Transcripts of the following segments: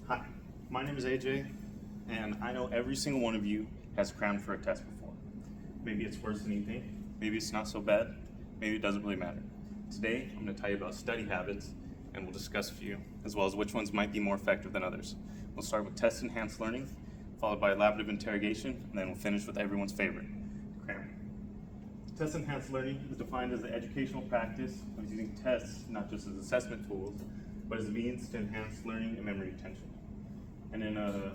Hi, my name is AJ, and I know every single one of you has crammed for a test before. Maybe it's worse than you think, maybe it's not so bad, maybe it doesn't really matter. Today, I'm going to tell you about study habits, and we'll discuss a few, as well as which ones might be more effective than others. We'll start with test-enhanced learning, followed by elaborative interrogation, and then we'll finish with everyone's favorite, cramming. Test-enhanced learning is defined as the educational practice of using tests not just as assessment tools, but as a means to enhance learning and memory retention. And in a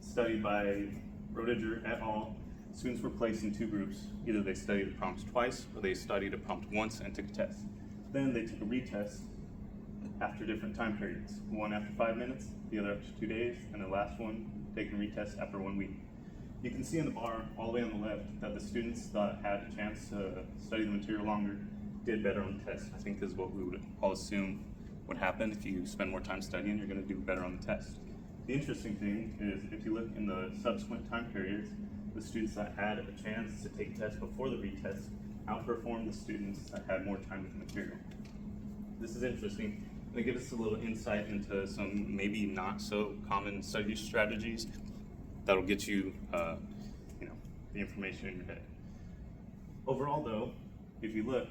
study by Roediger et al., students were placed in two groups. Either they studied the prompts twice, or they studied a prompt once and took a test. Then they took a retest after different time periods. One after 5 minutes, the other after 2 days, and the last one taking a retest after 1 week. You can see in the bar all the way on the left that the students that had a chance to study the material longer did better on the test. I think is what we would all assume would happen. If you spend more time studying, you're going to do better on the test. The interesting thing is if you look in the subsequent time periods, the students that had a chance to take tests before the retest outperformed the students that had more time with the material. This is interesting, and it gives us a little insight into some maybe not so common study strategies that'll get you, the information in your head. Overall though, if you look,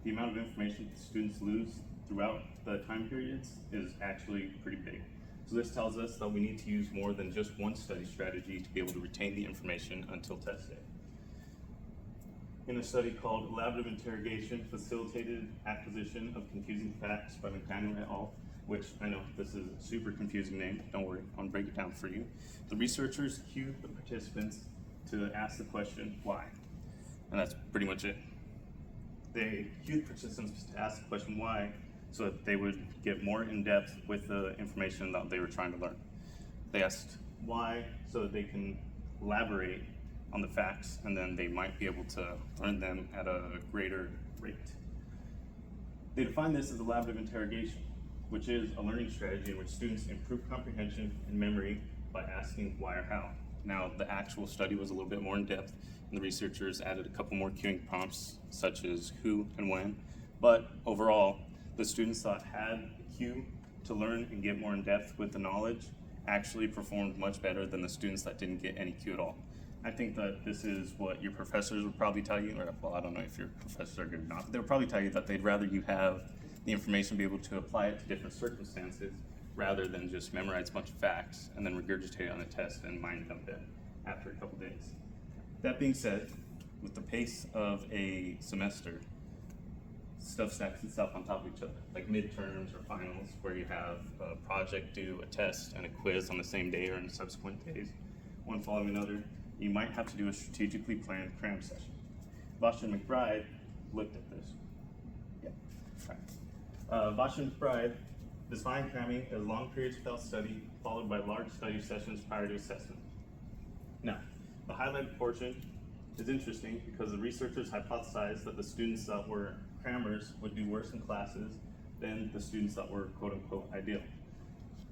the amount of information that students lose throughout the time periods is actually pretty big. So this tells us that we need to use more than just one study strategy to be able to retain the information until test day. In a study called Elaborative Interrogation, Facilitated Acquisition of Confusing Facts by McDaniel et al., which I know this is a super confusing name, don't worry, I'll break it down for you. The researchers cued the participants to ask the question, why? And that's pretty much it. They cued participants to ask the question, why, so that they would get more in depth with the information that they were trying to learn. They asked why so that they can elaborate on the facts, and then they might be able to learn them at a greater rate. They define this as elaborative interrogation, which is a learning strategy in which students improve comprehension and memory by asking why or how. Now, the actual study was a little bit more in depth, and the researchers added a couple more cueing prompts, such as who and when, but overall, the students that had a cue to learn and get more in depth with the knowledge actually performed much better than the students that didn't get any cue at all. I think that this is what your professors would probably tell you, or well, I don't know if your professors are good or not, but they would probably tell you that they'd rather you have the information, be able to apply it to different circumstances, rather than just memorize a bunch of facts and then regurgitate it on a test and mind dump it after a couple days. That being said, with the pace of a semester, stuff stacks itself on top of each other, like midterms or finals, where you have a project due, a test, and a quiz on the same day or in subsequent days, one following another. You might have to do a strategically planned cram session. Bosch and McBride looked at this. Yeah. All right. Bosch and McBride defined cramming as long periods without study, followed by large study sessions prior to assessment. Now, the highlighted portion is interesting because the researchers hypothesized that the students that were crammers would do worse in classes than the students that were quote-unquote ideal.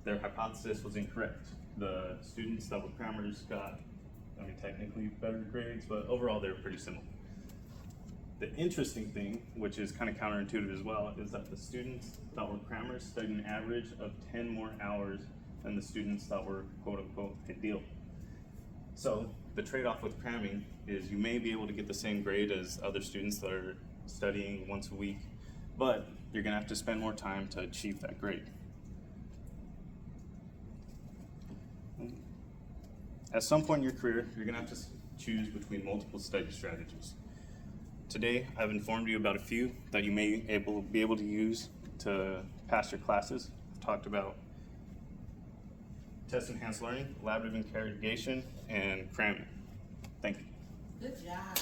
Their hypothesis was incorrect. The students that were crammers got, technically better grades, but overall they were pretty similar. The interesting thing, which is kind of counterintuitive as well, is that the students that were crammers studied an average of 10 more hours than the students that were quote-unquote ideal. So the trade-off with cramming is you may be able to get the same grade as other students that are studying once a week, but you're gonna have to spend more time to achieve that grade. At some point in your career, you're gonna have to choose between multiple study strategies. Today, I've informed you about a few that you may be able to use to pass your classes. I've talked about test-enhanced learning, elaborative interrogation, and cramming. Thank you. Good job.